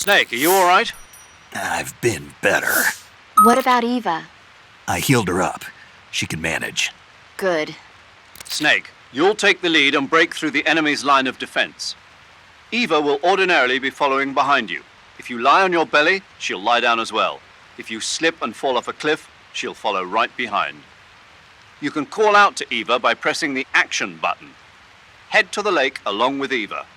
Snake, are you all right? I've been better. What about Eva? I healed her up. She can manage. Good. Snake, you'll take the lead and break through the enemy's line of defense. Eva will ordinarily be following behind you. If you lie on your belly, she'll lie down as well. If you slip and fall off a cliff, she'll follow right behind. You can call out to Eva by pressing the action button. Head to the lake along with Eva.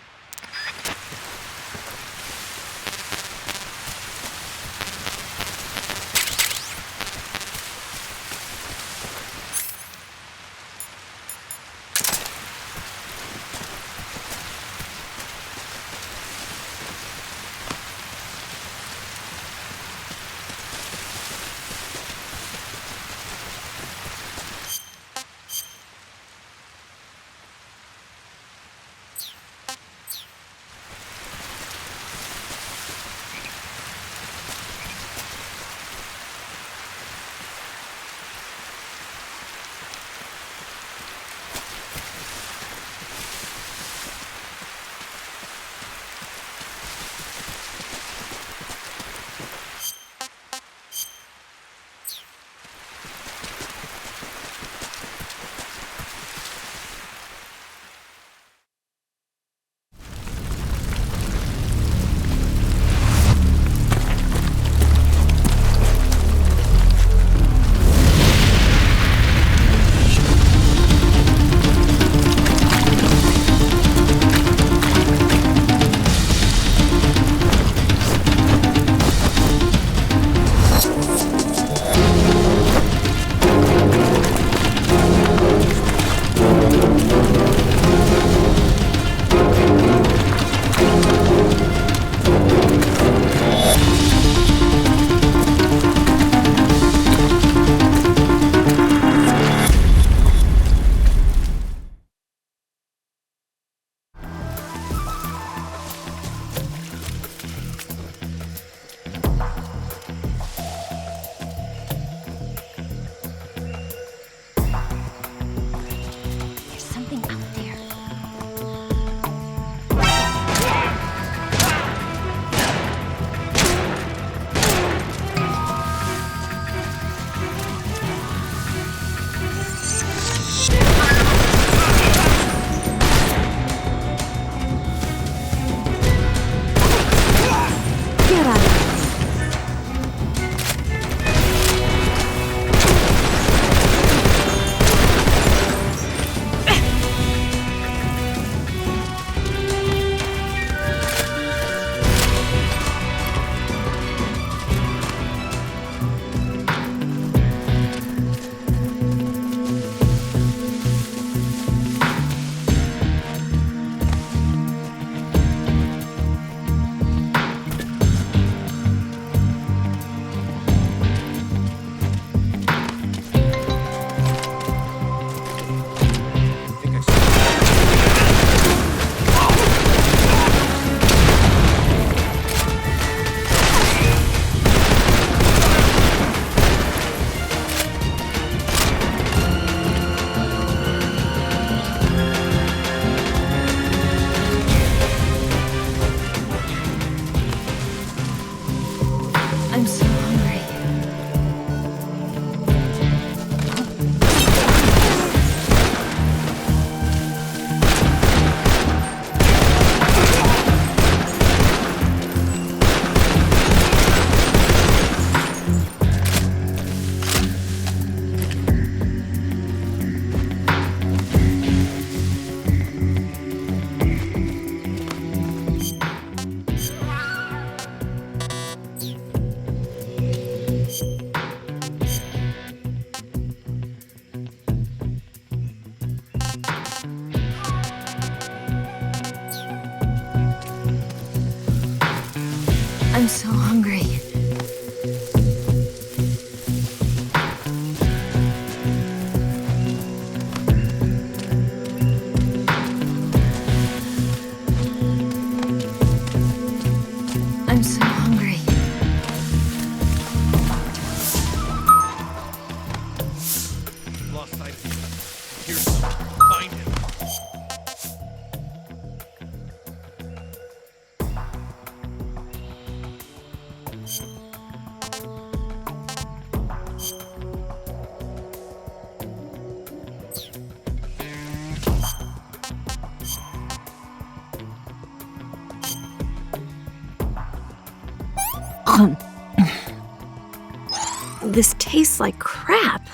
This tastes like crap.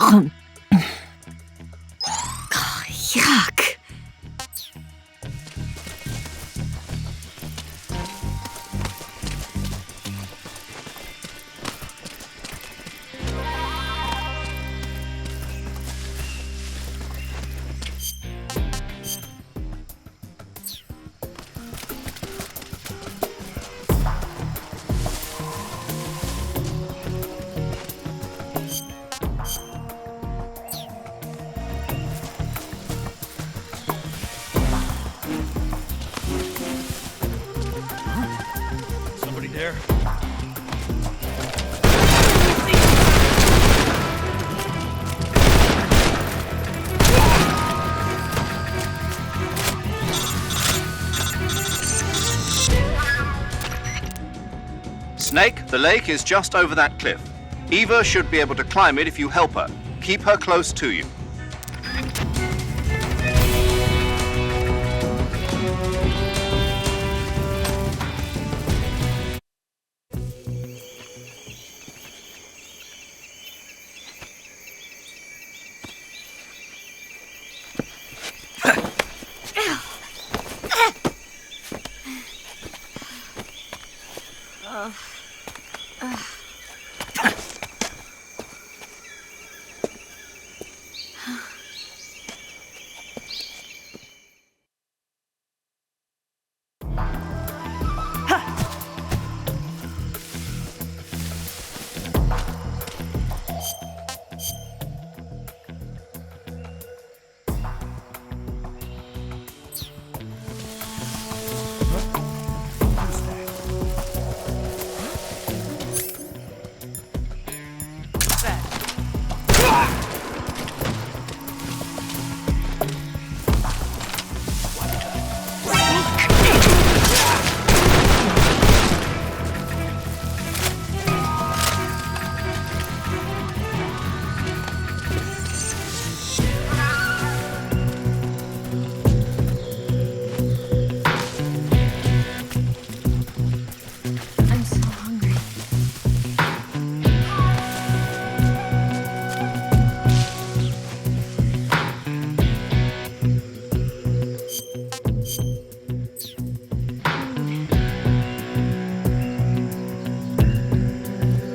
Oh, yuck. Somebody there? Snake, the lake is just over that cliff. Eva should be able to climb it if you help her. Keep her close to you.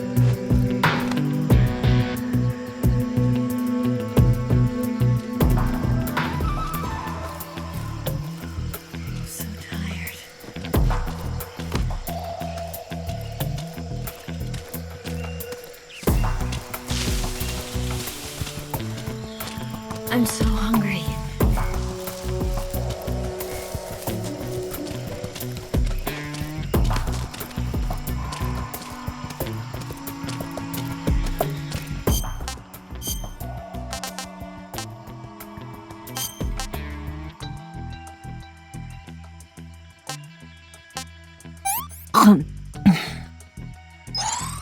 I'm so hungry. So tired. I'm so hungry.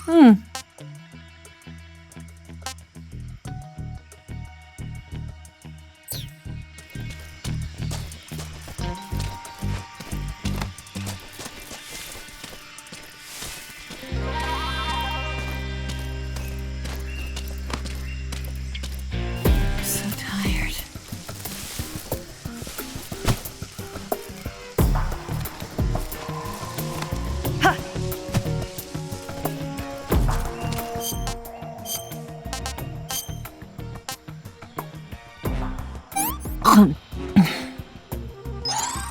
Hmm. So tired.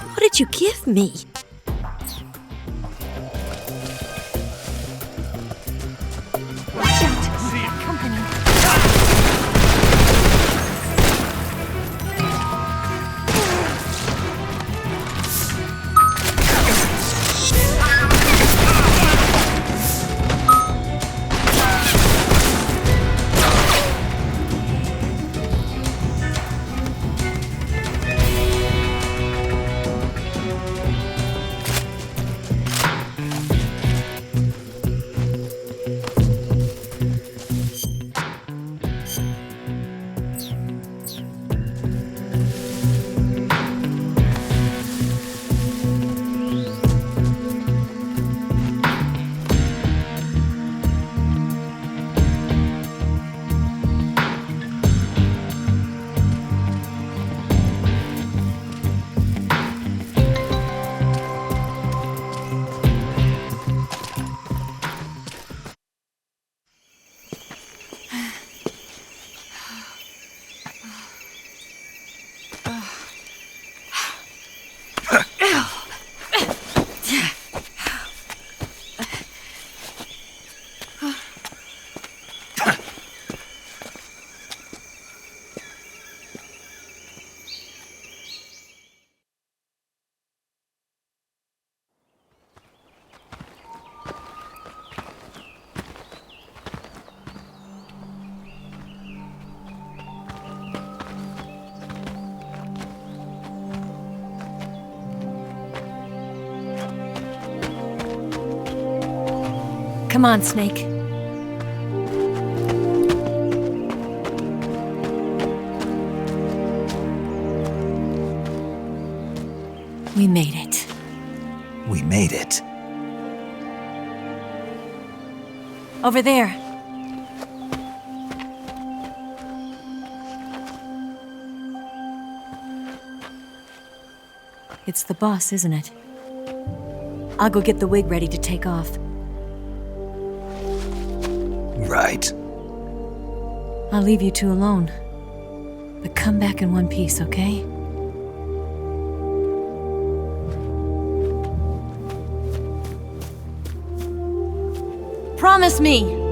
What did you give me? Watch out! Company. Come on, Snake. We made it. We made it. Over there. It's the boss, isn't it? I'll go get the wig ready to take off. Right. I'll leave you two alone. But come back in one piece, okay? Promise me!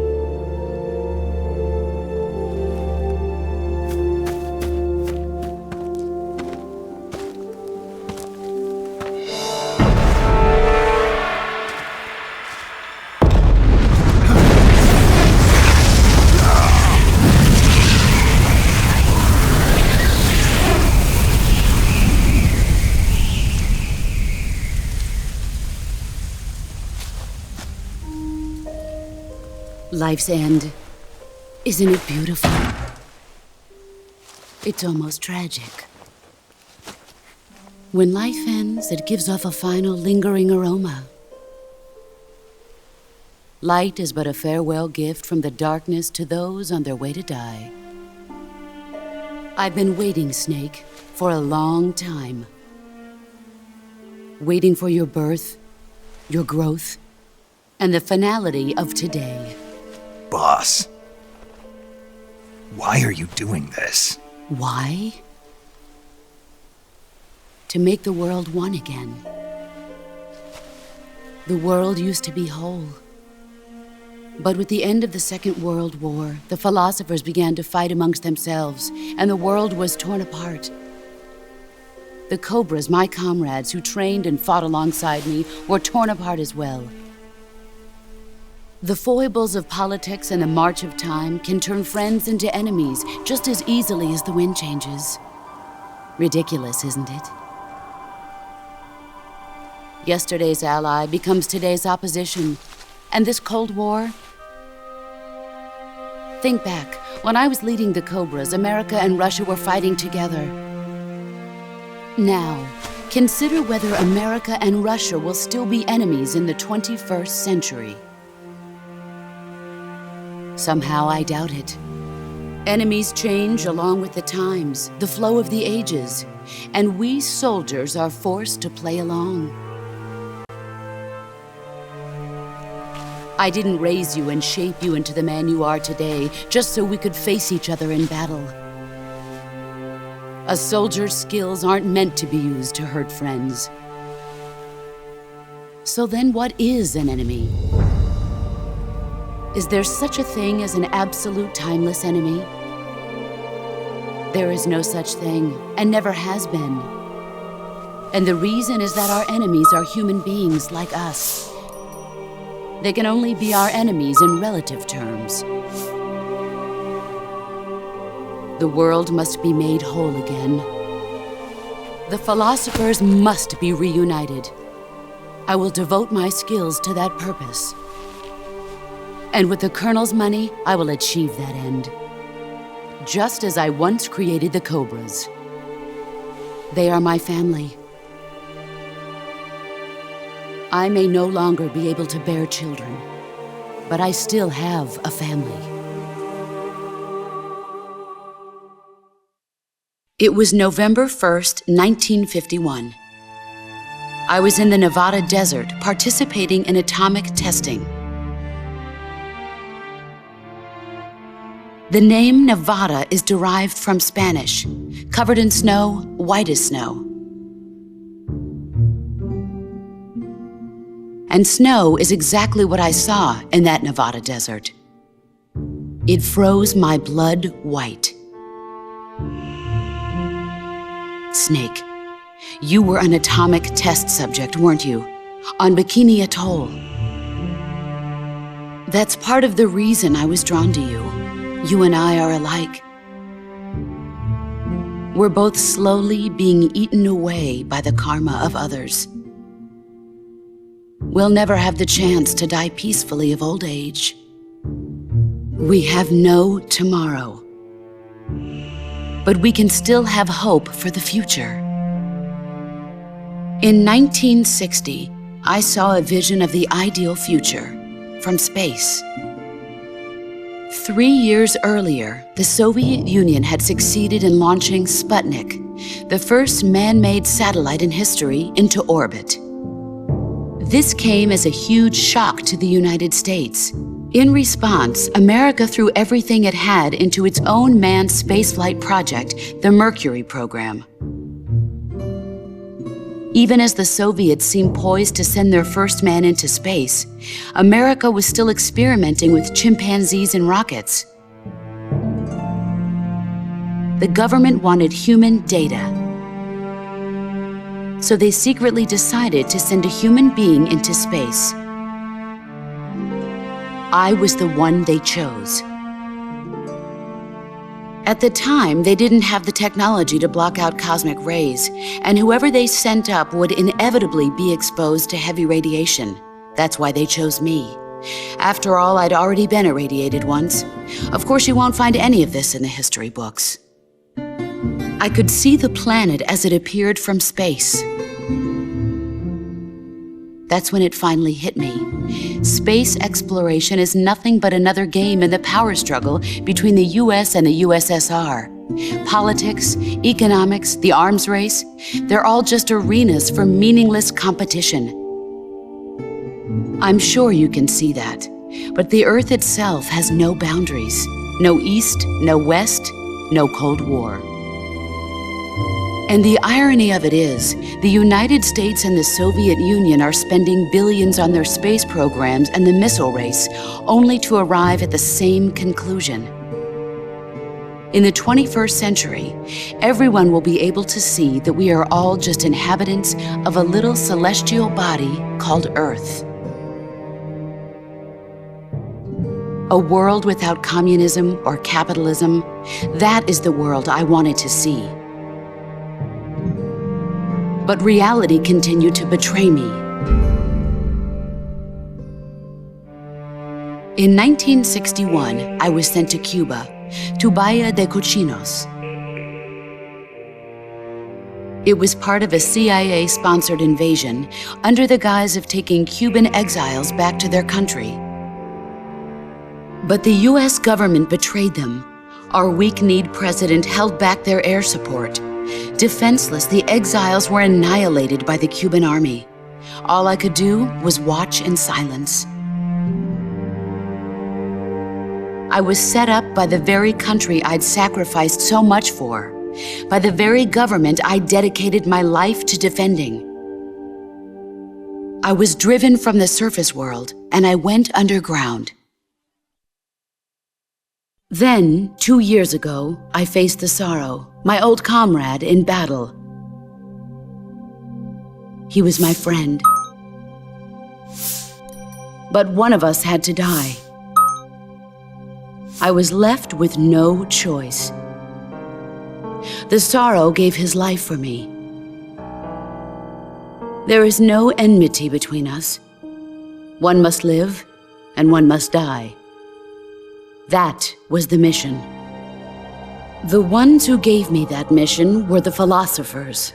Life's end. Isn't it beautiful? It's almost tragic. When life ends, it gives off a final lingering aroma. Light is but a farewell gift from the darkness to those on their way to die. I've been waiting, Snake, for a long time. Waiting for your birth, your growth, and the finality of today. Boss. Why are you doing this? Why? To make the world one again. The world used to be whole. But with the end of the Second World War, the philosophers began to fight amongst themselves, and the world was torn apart. The Cobras, my comrades who trained and fought alongside me, were torn apart as well. The foibles of politics and the march of time can turn friends into enemies just as easily as the wind changes. Ridiculous, isn't it? Yesterday's ally becomes today's opposition, and this Cold War? Think back. When I was leading the Cobras, America and Russia were fighting together. Now, consider whether America and Russia will still be enemies in the 21st century. Somehow I doubt it. Enemies change along with the times, the flow of the ages, and we soldiers are forced to play along. I didn't raise you and shape you into the man you are today just so we could face each other in battle. A soldier's skills aren't meant to be used to hurt friends. So then what is an enemy? Is there such a thing as an absolute timeless enemy? There is no such thing, and never has been. And the reason is that our enemies are human beings like us. They can only be our enemies in relative terms. The world must be made whole again. The philosophers must be reunited. I will devote my skills to that purpose. And with the Colonel's money, I will achieve that end. Just as I once created the Cobras. They are my family. I may no longer be able to bear children, but I still have a family. It was November 1st, 1951. I was in the Nevada desert participating in atomic testing. The name Nevada is derived from Spanish, covered in snow, white as snow. And snow is exactly what I saw in that Nevada desert. It froze my blood white. Snake, you were an atomic test subject, weren't you? On Bikini Atoll. That's part of the reason I was drawn to you. You and I are alike. We're both slowly being eaten away by the karma of others. we'll never have the chance to die peacefully of old age. We have no tomorrow. But we can still have hope for the future. In 1960, I saw a vision of the ideal future from space. 3 years earlier, the Soviet Union had succeeded in launching Sputnik, the first man-made satellite in history, into orbit. This came as a huge shock to the United States. In response, America threw everything it had into its own manned spaceflight project, the Mercury program. Even as the Soviets seemed poised to send their first man into space, America was still experimenting with chimpanzees and rockets. The government wanted human data. So they secretly decided to send a human being into space. I was the one they chose. At the time, they didn't have the technology to block out cosmic rays, and whoever they sent up would inevitably be exposed to heavy radiation. That's why they chose me. After all, I'd already been irradiated once. Of course, you won't find any of this in the history books. I could see the planet as it appeared from space. That's when it finally hit me. Space exploration is nothing but another game in the power struggle between the US and the USSR. Politics, economics, the arms race, they're all just arenas for meaningless competition. I'm sure you can see that, but the Earth itself has no boundaries. No East, no West, no Cold War. And the irony of it is, the United States and the Soviet Union are spending billions on their space programs and the missile race, only to arrive at the same conclusion. In the 21st century, everyone will be able to see that we are all just inhabitants of a little celestial body called Earth. A world without communism or capitalism, that is the world I wanted to see. But reality continued to betray me. In 1961, I was sent to Cuba, to Bahia de Cochinos. It was part of a CIA-sponsored invasion under the guise of taking Cuban exiles back to their country. But the US government betrayed them. Our weak-kneed president held back their air support. Defenseless, the exiles were annihilated by the Cuban army. All I could do was watch in silence. I was set up by the very country I'd sacrificed so much for, by the very government I dedicated my life to defending. I was driven from the surface world, and I went underground. Then, 2 years ago, I faced the sorrow, my old comrade in battle. He was my friend. But one of us had to die. I was left with no choice. The sorrow gave his life for me. There is no enmity between us. One must live, and one must die. That was the mission. The ones who gave me that mission were the philosophers.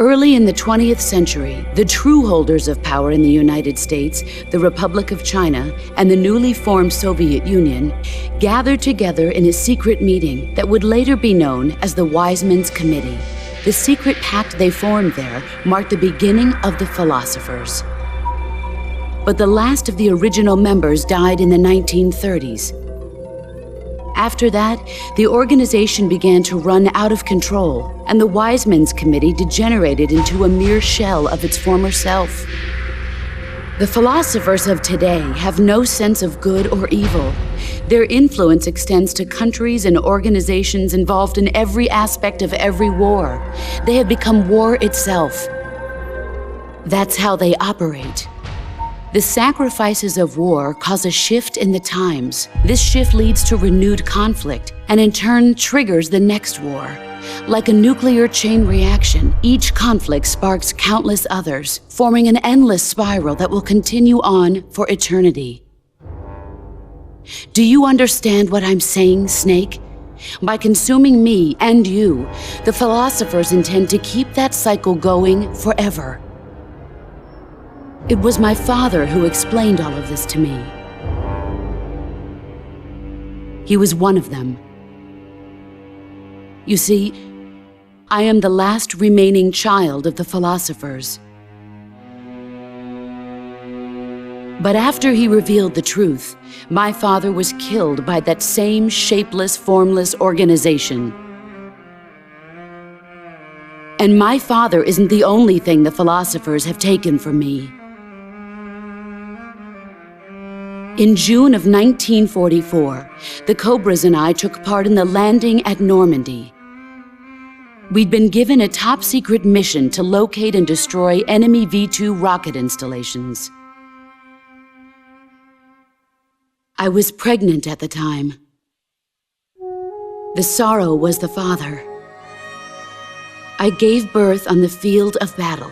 Early in the 20th century, the true holders of power in the United States, the Republic of China, and the newly formed Soviet Union gathered together in a secret meeting that would later be known as the Wise Men's Committee. The secret pact they formed there marked the beginning of the philosophers. But the last of the original members died in the 1930s. After that, the organization began to run out of control, and the Wise Men's Committee degenerated into a mere shell of its former self. The philosophers of today have no sense of good or evil. Their influence extends to countries and organizations involved in every aspect of every war. They have become war itself. That's how they operate. The sacrifices of war cause a shift in the times. This shift leads to renewed conflict, and in turn triggers the next war. Like a nuclear chain reaction, each conflict sparks countless others, forming an endless spiral that will continue on for eternity. Do you understand what I'm saying, Snake? By consuming me and you, the philosophers intend to keep that cycle going forever. It was my father who explained all of this to me. He was one of them. You see, I am the last remaining child of the philosophers. But after he revealed the truth, my father was killed by that same shapeless, formless organization. And my father isn't the only thing the philosophers have taken from me. In June of 1944, the Cobras and I took part in the landing at Normandy. We'd been given a top-secret mission to locate and destroy enemy V-2 rocket installations. I was pregnant at the time. The sorrow was the father. I gave birth on the field of battle.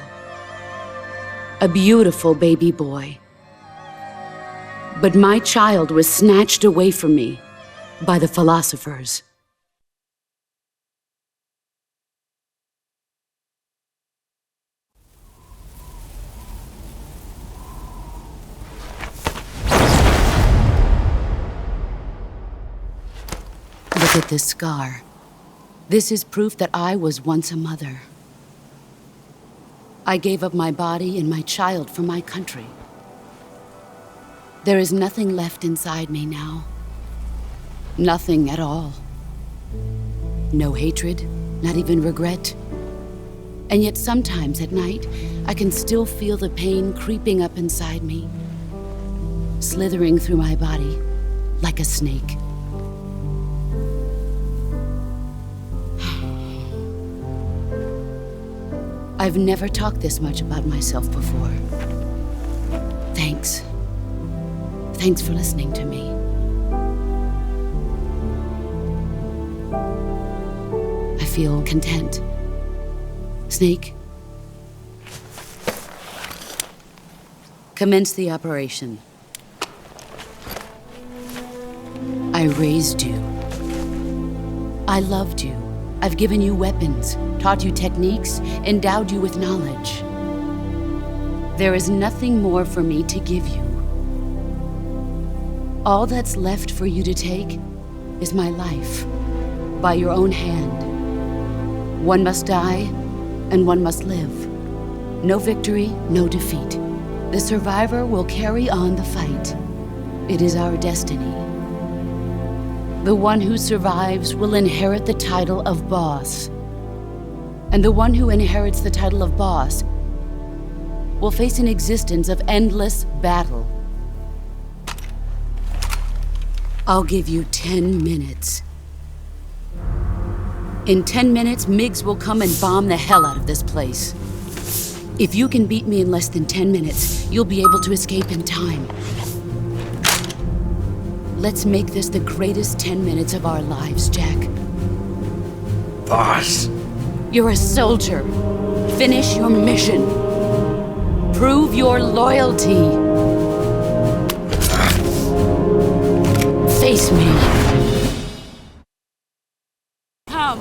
A beautiful baby boy. But my child was snatched away from me by the philosophers. Look at this scar. This is proof that I was once a mother. I gave up my body and my child for my country. There is nothing left inside me now. Nothing at all. No hatred, not even regret. And yet sometimes at night, I can still feel the pain creeping up inside me, slithering through my body like a snake. I've never talked this much about myself before. Thanks. Thanks for listening to me. I feel content. Snake, commence the operation. I raised you. I loved you. I've given you weapons, taught you techniques, endowed you with knowledge. There is nothing more for me to give you. All that's left for you to take is my life, by your own hand. One must die, and one must live. No victory, no defeat. The survivor will carry on the fight. It is our destiny. The one who survives will inherit the title of boss. And the one who inherits the title of boss will face an existence of endless battle. I'll give you 10 minutes. In 10 minutes, MiGs will come and bomb the hell out of this place. If you can beat me in less than 10 minutes, you'll be able to escape in time. Let's make this the greatest 10 minutes of our lives, Jack. Boss. You're a soldier. Finish your mission. Prove your loyalty. Face me. Come.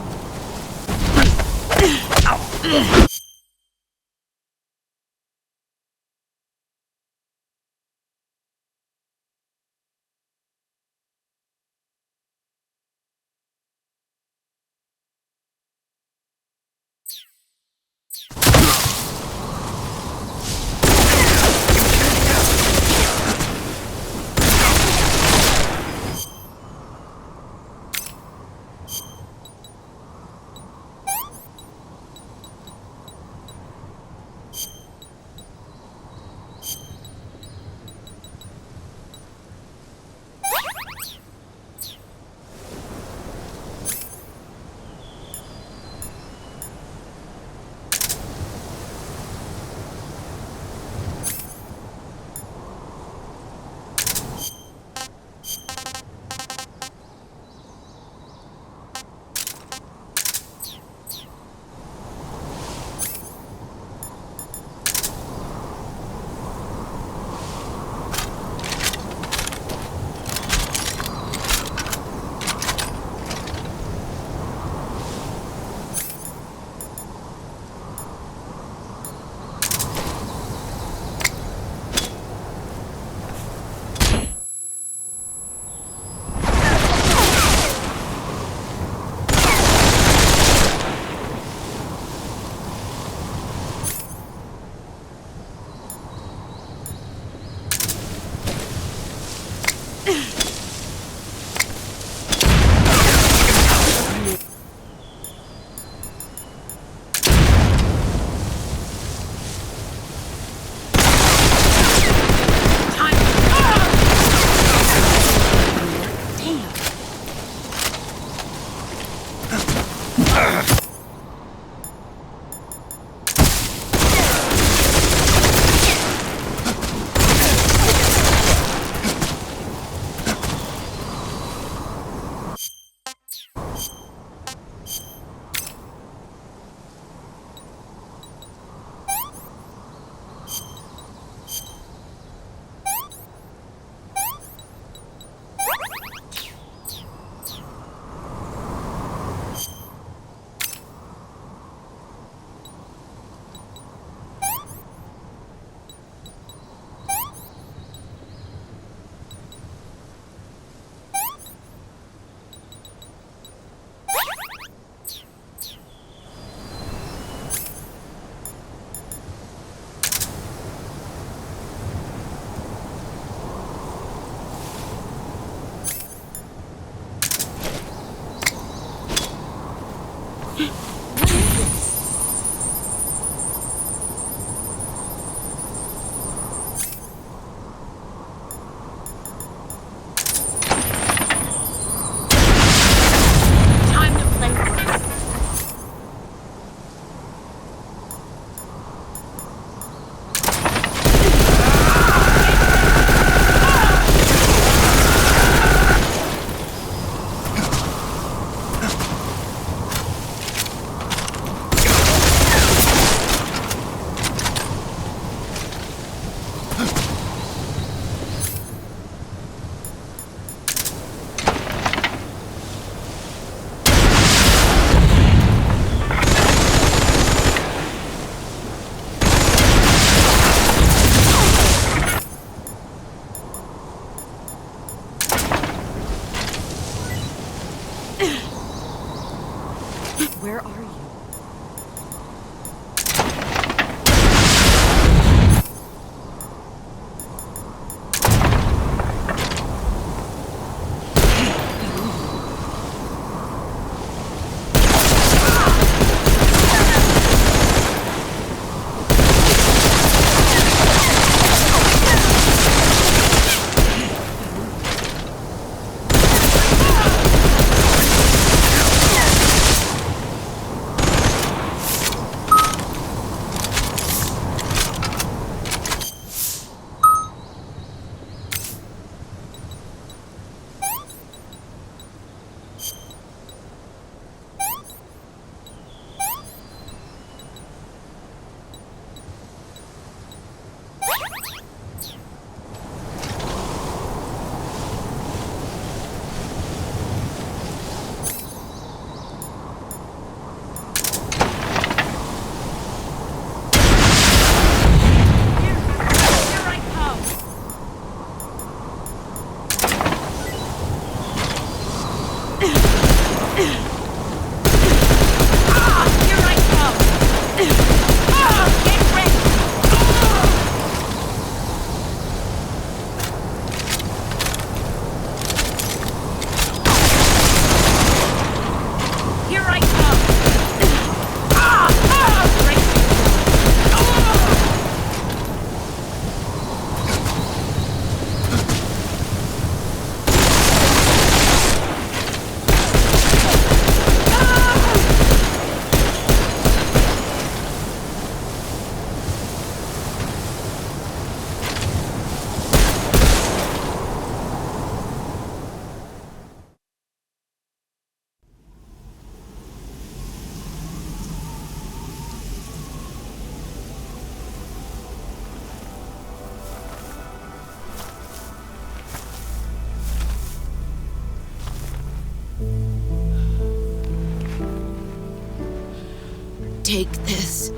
Take this.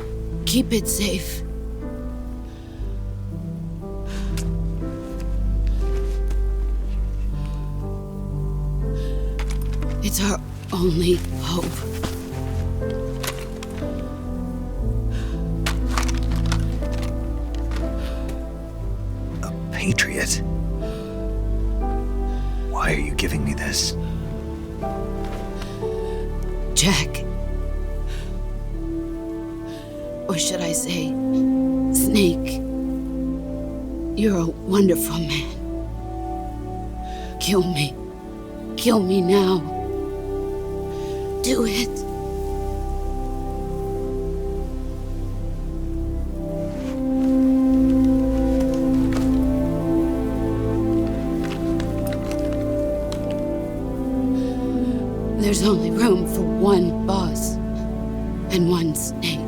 Keep it safe. It's our only hope. A patriot? Why are you giving me this? Jack. Or should I say, Snake. You're a wonderful man. Kill me. Kill me now. Do it. There's only room for one boss and one snake.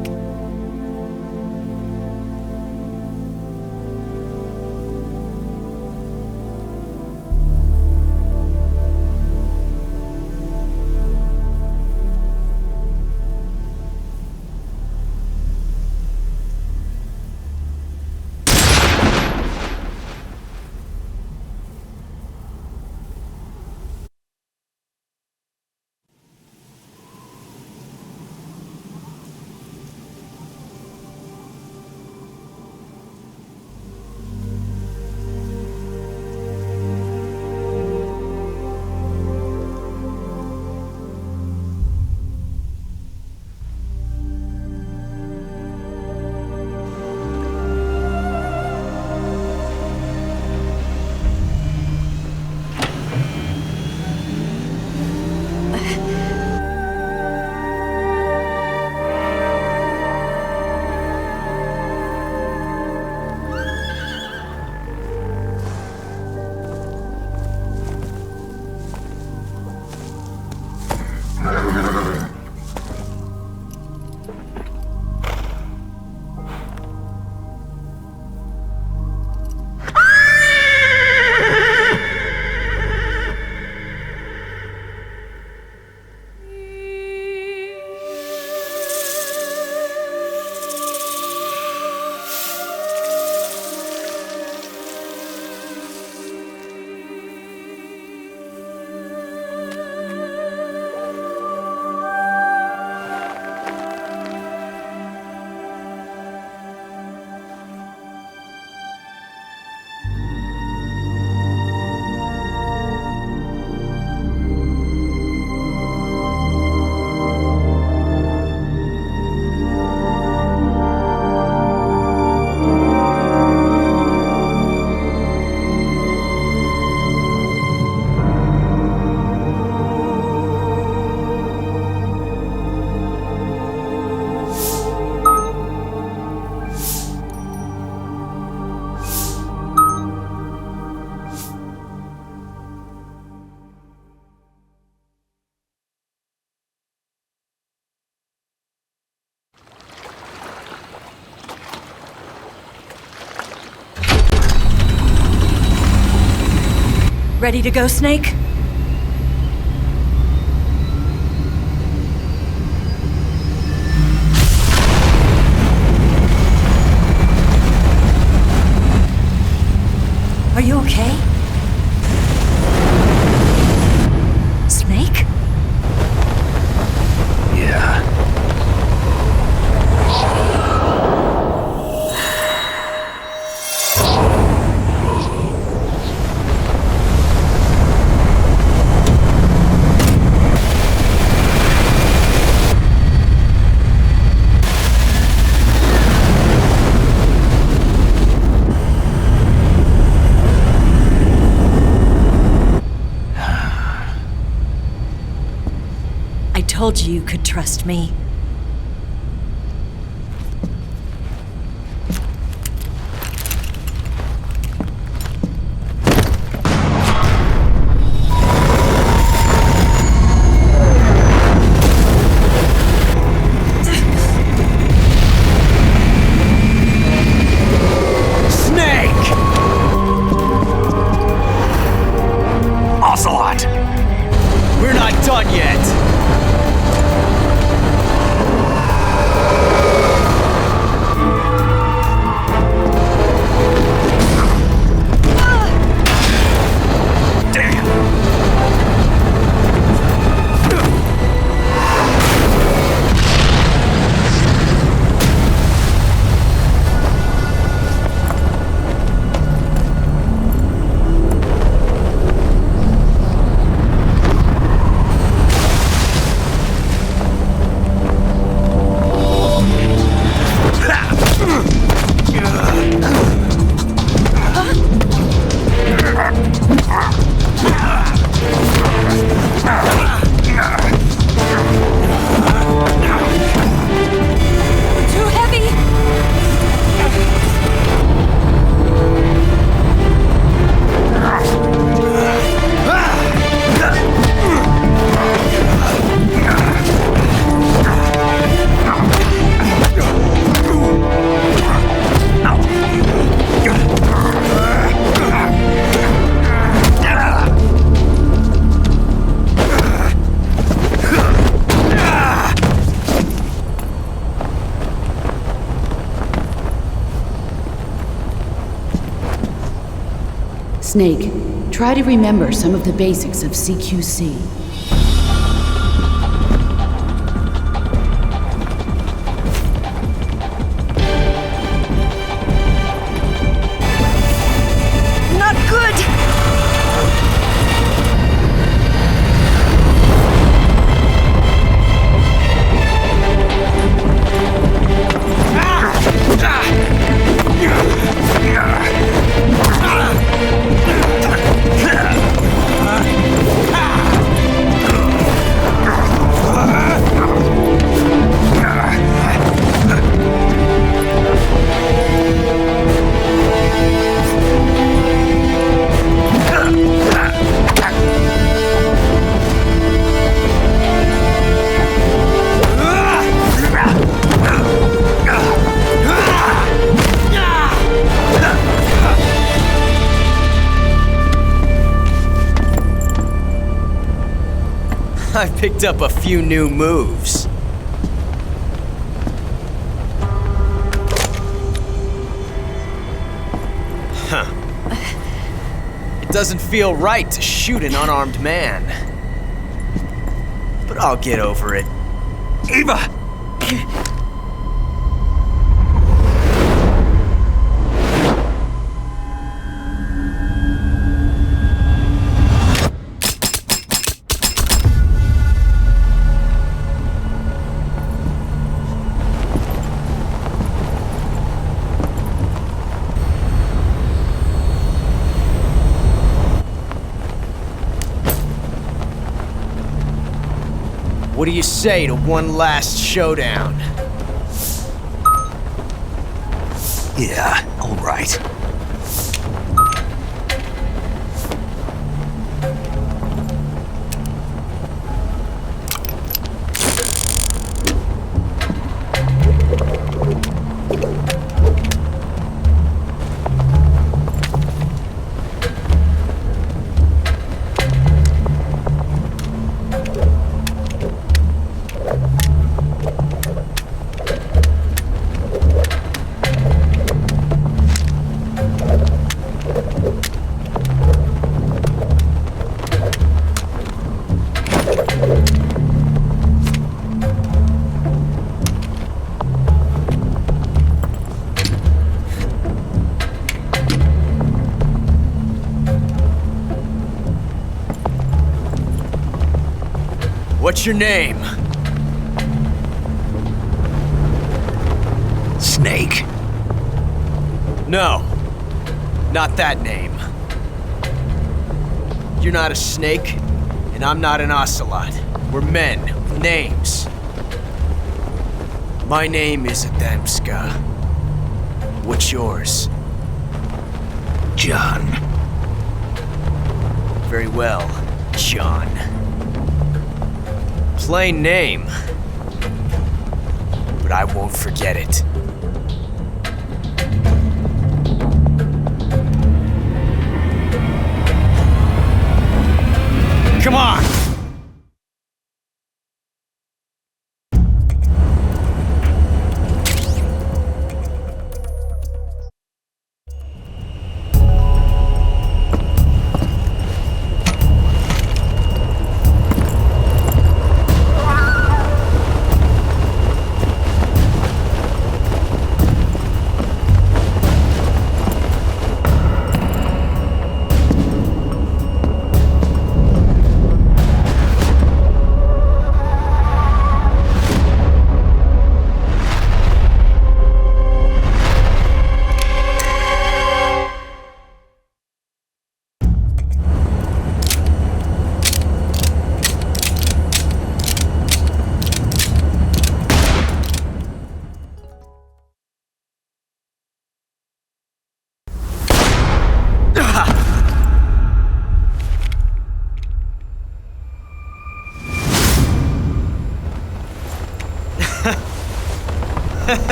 Ready to go, Snake? Are you okay? Snake? Yeah. I told you you could trust me. We're not done yet! Snake, try to remember some of the basics of CQC. Not good! I picked up a few new moves. Huh. It doesn't feel right to shoot an unarmed man. But I'll get over it. Eva! What do you say to one last showdown? Yeah, all right. What's your name? Snake. No, not that name. You're not a snake, and I'm not an ocelot. We're men with names. My name is Adamska. What's yours? John. Very well, John. Plain name, but I won't forget it. Come on!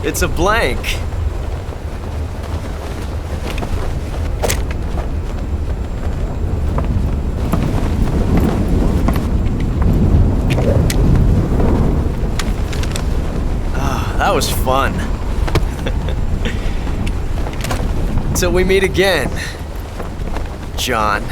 It's a blank. Ah, that was fun. Till we meet again, John.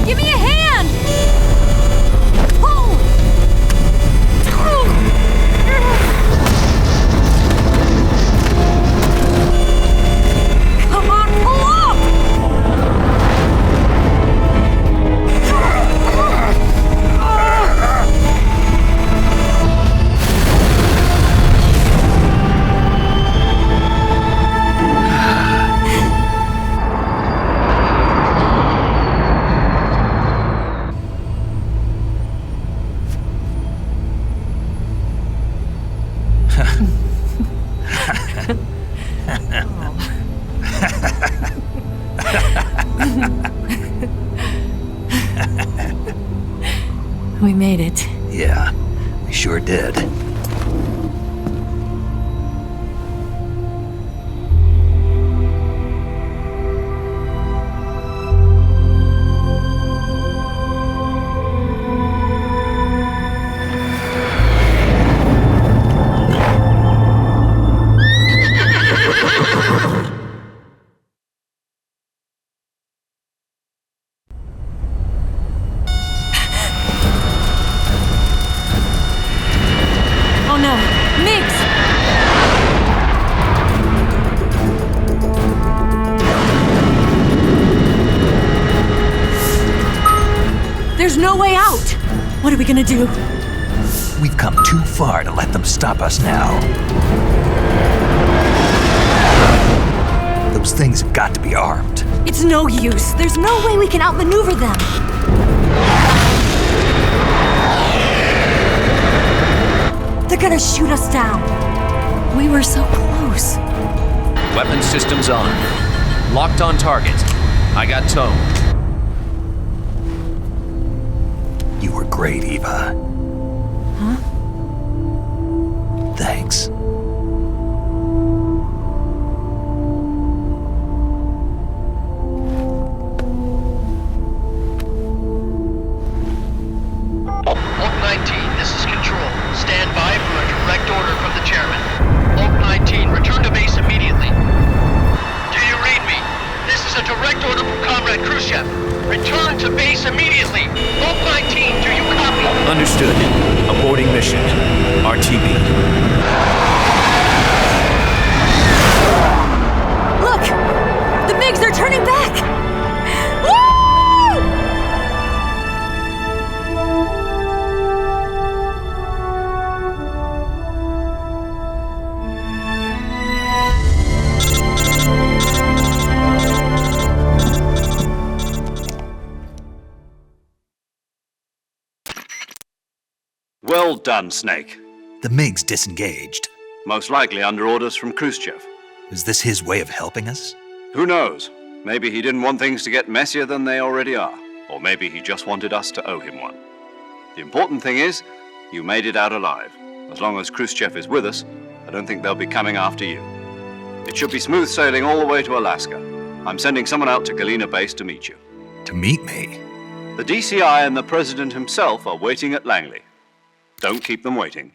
Give me a hand! Pull! Come on, pull up! We made it. Yeah, we sure did. Oh no, Mix! There's no way out! What are we gonna do? We've come too far to let them stop us now. Those things have got to be armed. It's no use. There's no way we can outmaneuver them. They're gonna shoot us down. We were so close. Weapon systems on. Locked on target. I got towed. You were great, Eva. Huh? Thanks. Oak 19, this is Control. Stand by for a direct order from the chairman. Oak 19, return to base immediately. Do you read me? This is a direct order from Comrade Khrushchev. Return to base immediately. Oak 19, do you copy? Understood. Aborting mission. RTB. Look! The MiGs, they're turning back! Woo! Well done, Snake. The MiGs disengaged. Most likely under orders from Khrushchev. Is this his way of helping us? Who knows? Maybe he didn't want things to get messier than they already are. Or maybe he just wanted us to owe him one. The important thing is, you made it out alive. As long as Khrushchev is with us, I don't think they'll be coming after you. It should be smooth sailing all the way to Alaska. I'm sending someone out to Galena Base to meet you. To meet me? The DCI and the President himself are waiting at Langley. Don't keep them waiting.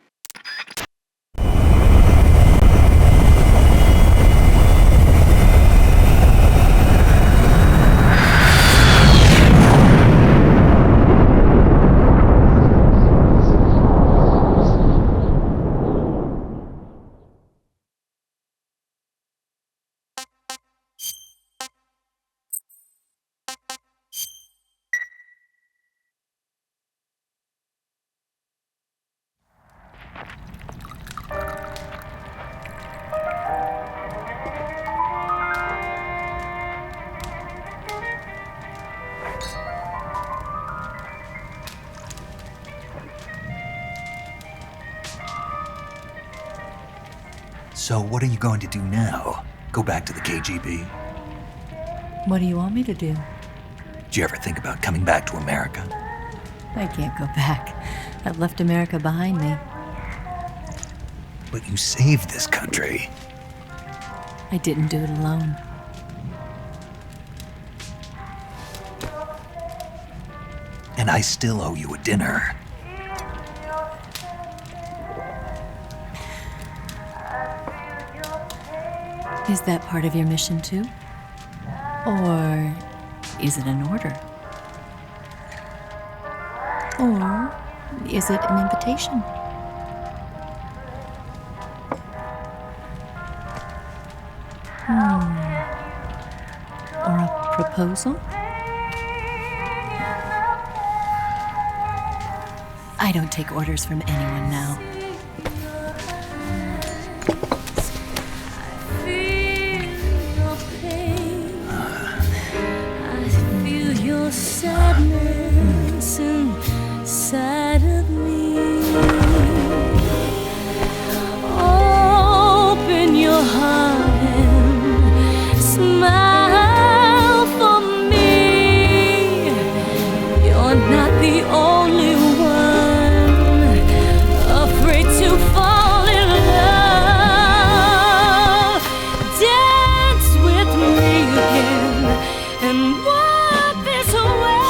So what are you going to do now? Go back to the KGB? What do you want me to do? Did you ever think about coming back to America? I can't go back. I've left America behind me. But you saved this country. I didn't do it alone. And I still owe you a dinner. Is that part of your mission too? Or is it an order? Or is it an invitation? Or a proposal? I don't take orders from anyone now. Sadness inside of me. Open your heart and smile for me. You're not the only one afraid to fall in love. Dance with me again and wipe this away.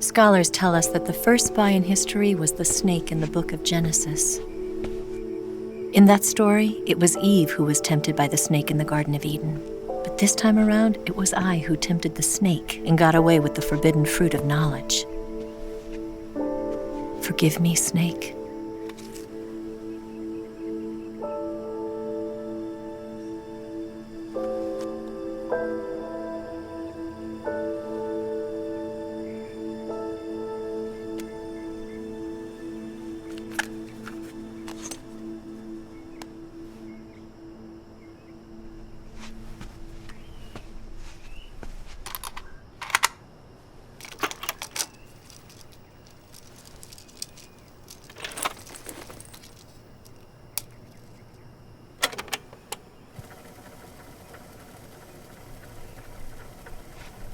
Scholars tell us that the first spy in history was the snake in the book of Genesis. In that story, it was Eve who was tempted by the snake in the Garden of Eden. But this time around, it was I who tempted the snake and got away with the forbidden fruit of knowledge. Forgive me, snake.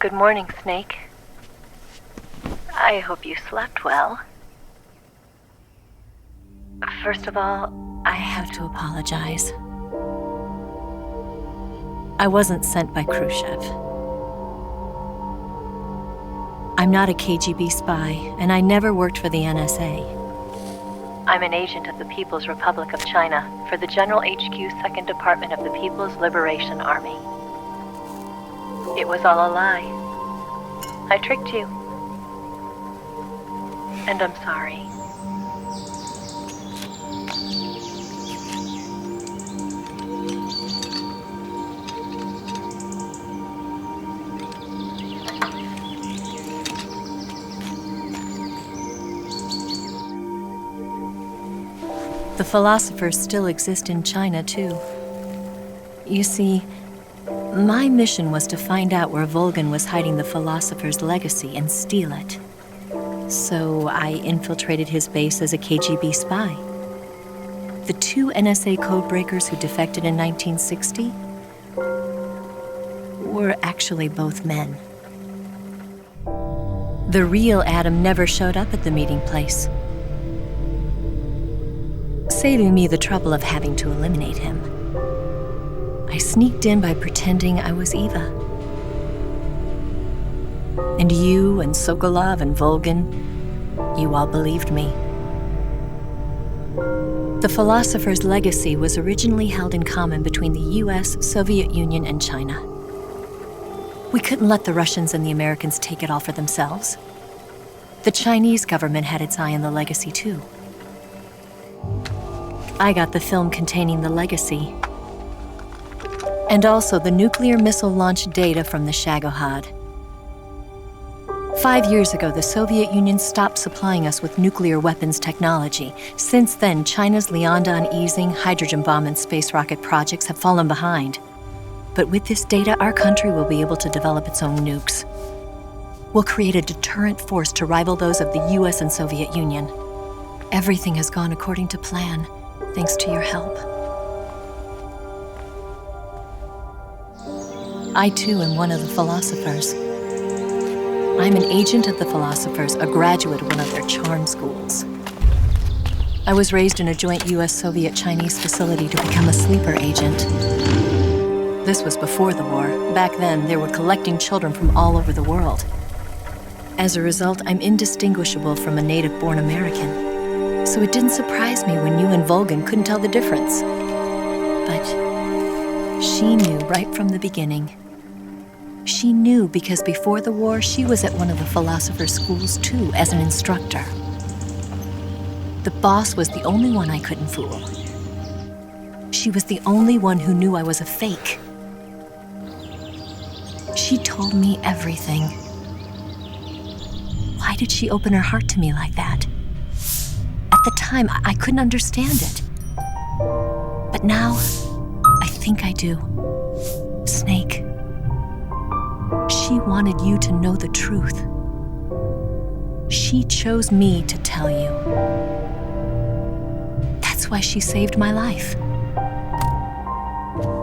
Good morning, Snake. I hope you slept well. First of all, I have to apologize. I wasn't sent by Khrushchev. I'm not a KGB spy, and I never worked for the NSA. I'm an agent of the People's Republic of China for the General HQ 2nd Department of the People's Liberation Army. It was all a lie. I tricked you. And I'm sorry. The philosophers still exist in China, too. You see, my mission was to find out where Volgan was hiding the philosopher's legacy and steal it. So I infiltrated his base as a KGB spy. The two NSA codebreakers who defected in 1960 were actually both men. The real Adam never showed up at the meeting place, saving me the trouble of having to eliminate him. I sneaked in by pretending I was Eva. And you and Sokolov and Volgan, you all believed me. The philosopher's legacy was originally held in common between the US, Soviet Union, and China. We couldn't let the Russians and the Americans take it all for themselves. The Chinese government had its eye on the legacy too. I got the film containing the legacy, and also the nuclear missile launch data from the Shagohod. 5 years ago, the Soviet Union stopped supplying us with nuclear weapons technology. Since then, China's Liaodong easing, hydrogen bomb, and space rocket projects have fallen behind. But with this data, our country will be able to develop its own nukes. We'll create a deterrent force to rival those of the US and Soviet Union. Everything has gone according to plan, thanks to your help. I too am one of the philosophers. I'm an agent of the philosophers, a graduate of one of their charm schools. I was raised in a joint US-Soviet-Chinese facility to become a sleeper agent. This was before the war. Back then, they were collecting children from all over the world. As a result, I'm indistinguishable from a native-born American. So it didn't surprise me when you and Volgan couldn't tell the difference. But she knew right from the beginning. She knew because before the war, she was at one of the philosopher's schools too, as an instructor. The boss was the only one I couldn't fool. She was the only one who knew I was a fake. She told me everything. Why did she open her heart to me like that? At the time, I couldn't understand it. But now, I think I do. Snake. She wanted you to know the truth. She chose me to tell you. That's why she saved my life.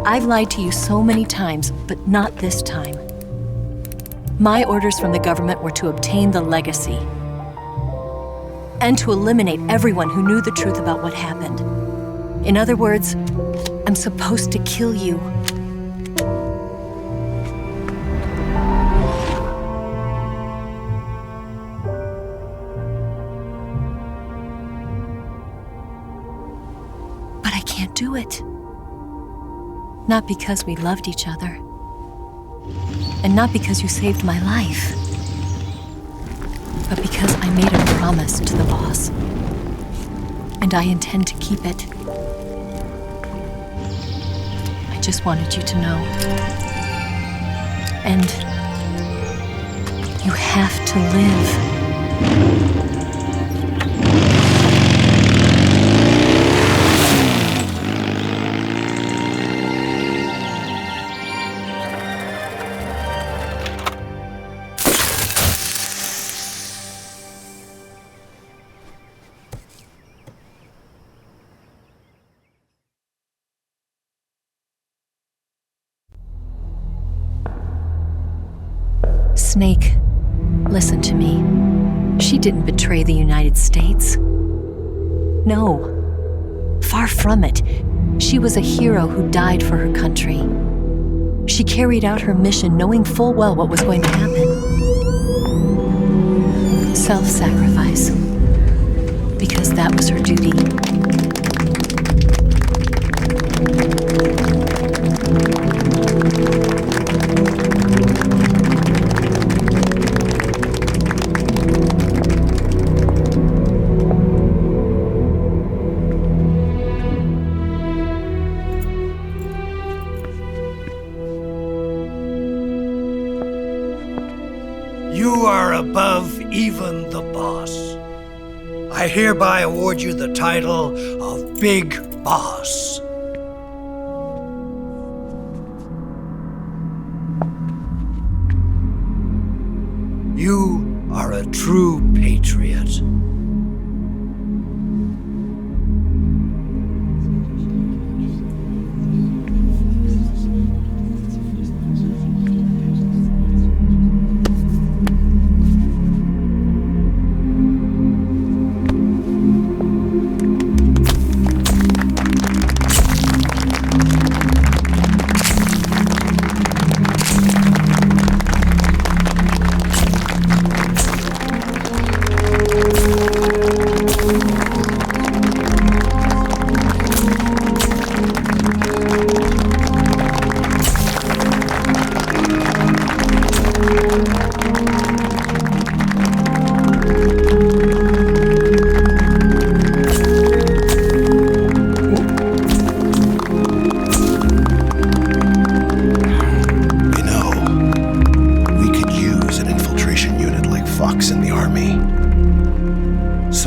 I've lied to you so many times, but not this time. My orders from the government were to obtain the legacy and to eliminate everyone who knew the truth about what happened. In other words, I'm supposed to kill you. But I can't do it. Not because we loved each other. And not because you saved my life. But because I made a promise to the boss. And I intend to keep it. I just wanted you to know. And you have to live. Snake, listen to me. She didn't betray the United States. No. Far from it. She was a hero who died for her country. She carried out her mission knowing full well what was going to happen. Self-sacrifice. Because that was her duty. You are above even the boss. I hereby award you the title of Big Boss. You are a true patriot.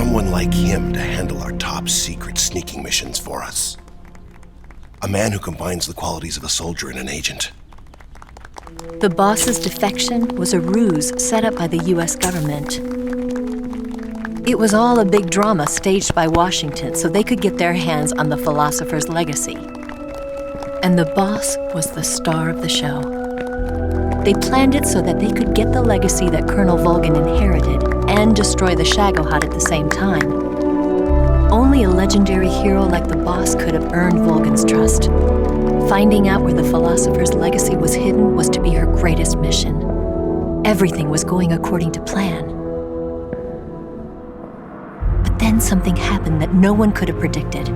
someone like him to handle our top secret sneaking missions for us. A man who combines the qualities of a soldier and an agent. The boss's defection was a ruse set up by the US government. It was all a big drama staged by Washington so they could get their hands on the philosopher's legacy. And the boss was the star of the show. They planned it so that they could get the legacy that Colonel Volgin inherited and destroy the Shagohod at the same time. Only a legendary hero like the boss could have earned Volgin's trust. Finding out where the philosopher's legacy was hidden was to be her greatest mission. Everything was going according to plan. But then something happened that no one could have predicted.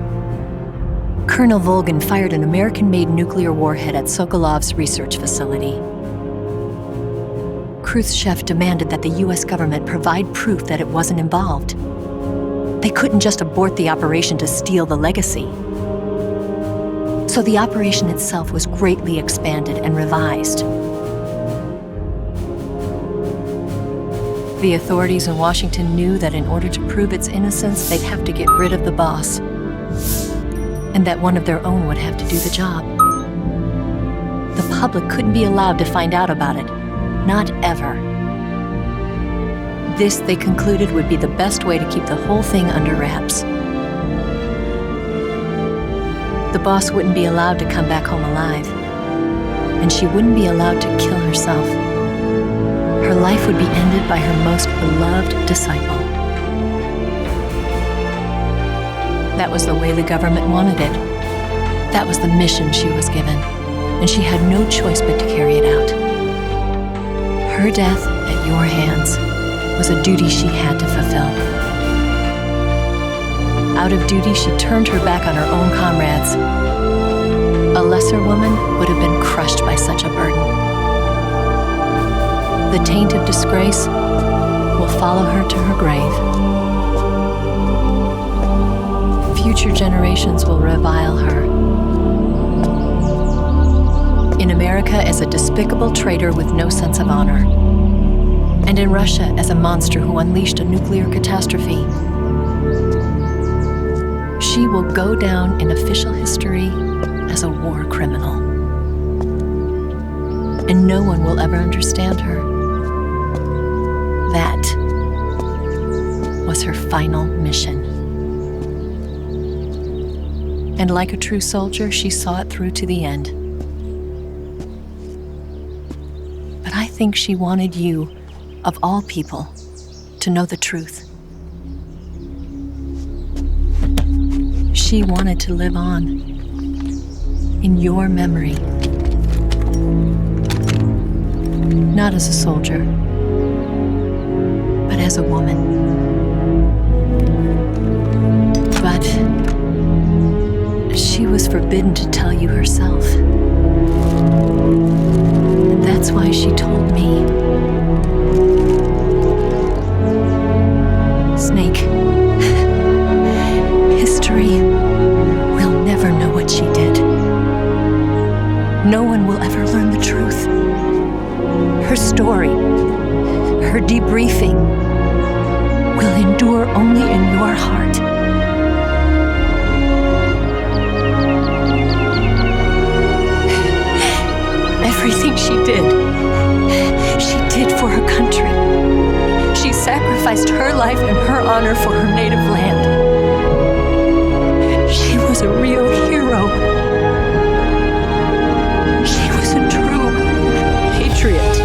Colonel Volgin fired an American-made nuclear warhead at Sokolov's research facility. Khrushchev demanded that the US government provide proof that it wasn't involved. They couldn't just abort the operation to steal the legacy. So the operation itself was greatly expanded and revised. The authorities in Washington knew that in order to prove its innocence, they'd have to get rid of the boss, and that one of their own would have to do the job. The public couldn't be allowed to find out about it, not ever. This, they concluded, would be the best way to keep the whole thing under wraps. The boss wouldn't be allowed to come back home alive, and she wouldn't be allowed to kill herself. Her life would be ended by her most beloved disciple. That was the way the government wanted it. That was the mission she was given, and she had no choice but to carry it out. Her death at your hands was a duty she had to fulfill. Out of duty, she turned her back on her own comrades. A lesser woman would have been crushed by such a burden. The taint of disgrace will follow her to her grave. Future generations will revile her. In America as a despicable traitor with no sense of honor. And in Russia as a monster who unleashed a nuclear catastrophe. She will go down in official history as a war criminal. And no one will ever understand her. That was her final mission. And like a true soldier, she saw it through to the end. But I think she wanted you, of all people, to know the truth. She wanted to live on in your memory. Not as a soldier, but as a woman. But she was forbidden to tell you herself. And that's why she told me. Snake, history will never know what she did. No one will ever learn the truth. Her story, her debriefing, will endure only in your heart. Everything she did for her country. She sacrificed her life and her honor for her native land. She was a real hero. She was a true patriot.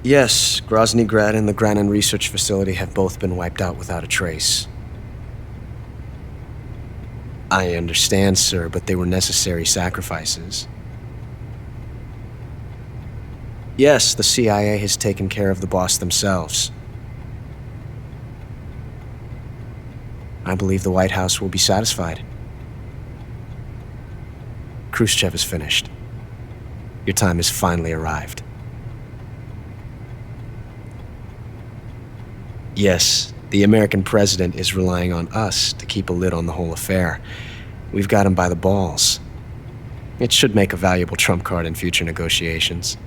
Yes, Grozny Grad and the Granin Research Facility have both been wiped out without a trace. I understand, sir, but they were necessary sacrifices. Yes, the CIA has taken care of the boss themselves. I believe the White House will be satisfied. Khrushchev is finished. Your time has finally arrived. Yes, the American president is relying on us to keep a lid on the whole affair. We've got him by the balls. It should make a valuable trump card in future negotiations.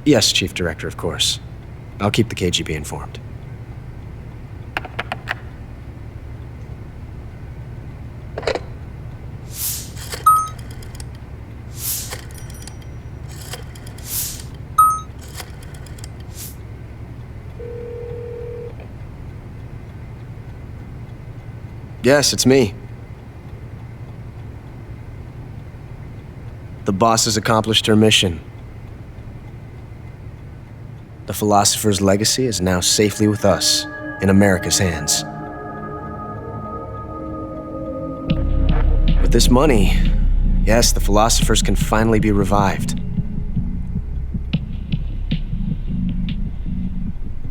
Yes, Chief Director, of course. I'll keep the KGB informed. Yes, it's me. The boss has accomplished her mission. The philosopher's legacy is now safely with us, in America's hands. With this money, yes, the philosophers can finally be revived.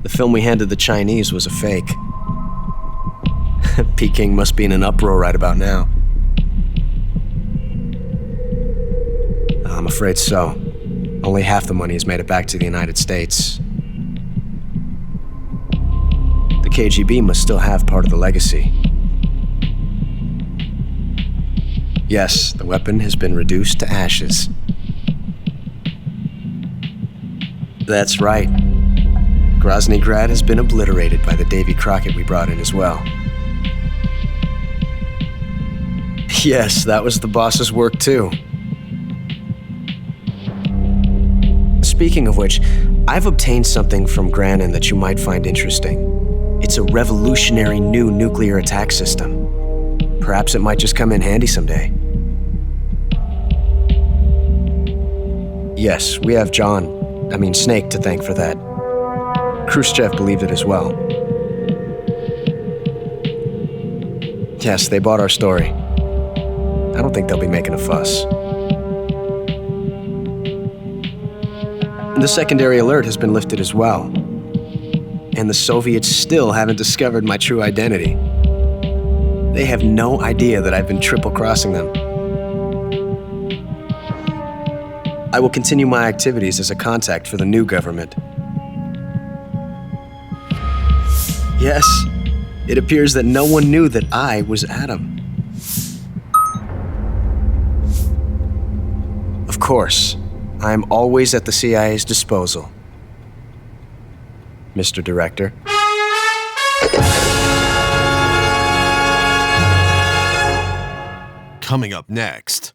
The film we handed the Chinese was a fake. Peking must be in an uproar right about now. I'm afraid so. Only half the money has made it back to the United States. The KGB must still have part of the legacy. Yes, the weapon has been reduced to ashes. That's right. Grozny Grad has been obliterated by the Davy Crockett we brought in as well. Yes, that was the boss's work too. Speaking of which, I've obtained something from Granin that you might find interesting. It's a revolutionary new nuclear attack system. Perhaps it might just come in handy someday. Yes, we have Snake to thank for that. Khrushchev believed it as well. Yes, they bought our story. I don't think they'll be making a fuss. The secondary alert has been lifted as well. And the Soviets still haven't discovered my true identity. They have no idea that I've been triple-crossing them. I will continue my activities as a contact for the new government. Yes, it appears that no one knew that I was Adam. Of course, I am always at the CIA's disposal. Mr. Director. Coming up next.